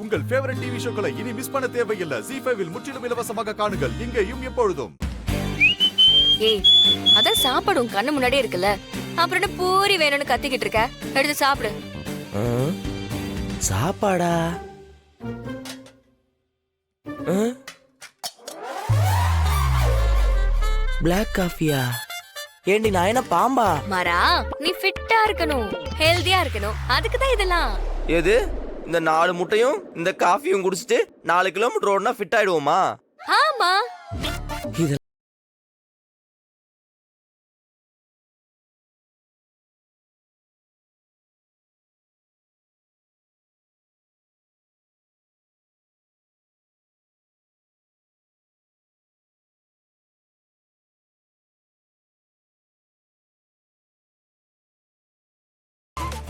உங்கள் favourite TV ஷோக்களை இனி miss பண்ண தேவையில்லை. ZEE5 இல் முற்றிலும் இலவசமாக காணுங்கள். இங்கேயும் எப்பொழுதும். ஏய், அதான் சாப்பாடு உன் கண்ணு முன்னாடியே இருக்குல்ல, அப்புறம் என்ன பூரி வேணும்னு கத்திக்கிட்டு இருக்க? எடுத்து சாப்பிடு. சாப்பாடா? பிளாக் காஃபியா? ஏண்டி நான் என்ன பாம்பா? மாறா, நீ ஃபிட்டா இருக்கணும், ஹெல்தியா இருக்கணும், அதுக்கு தான் இதெல்லாம். எது? இந்த 4 முட்டையும் இந்த காஃபியும் குடிச்சிட்டு 4 கிலோமீட்டர் ஓடுனா ஃபிட் ஆயிடுவோமா? ஆமா. இது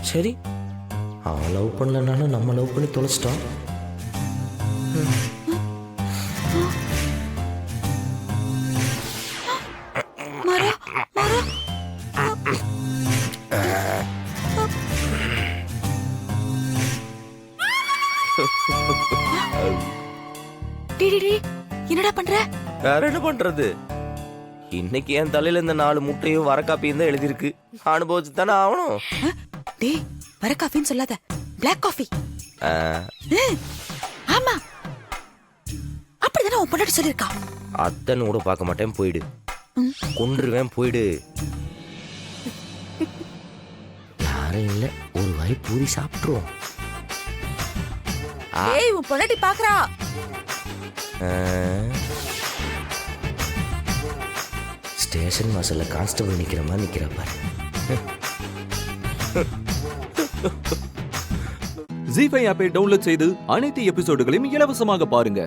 சரி, அவன் லவ் பண்ணலனாலும் நம்ம லவ் பண்ணி தொலைச்சிட்டோம். என்னடா பண்ற? வேற என்ன பண்றது? இன்னைக்கு என் தலையில இந்த 4 முட்டையும் வர காப்பியும் தான் எழுதிருக்கு. அனுபவிச்சு தானே ஆகணும். டேய், வர காஃபின்னு சொல்லாத, பிளாக் காஃபி. ஆமா, அப்படிதானே உன் பொண்டாட்டி சொல்லிருக்கா. அத்தனை கூட பார்க்க மாட்டேன், போயிடு. கொன்றுவேன், போயிடு. யாரும் இல்ல, ஒரு வாய் பூரி சாப்பிட்டுருவோம். ஏய், உன் பொண்டாட்டி பாக்குறா. ஸ்டேஷன் வாசல்ல கான்ஸ்டபிள் நிக்கிற மாதிரி நிக்கிற பாரு. ZEE5 ஆப்பை டவுன்லோட் செய்து அனைத்து எபிசோடுகளையும் இலவசமாக பாருங்க.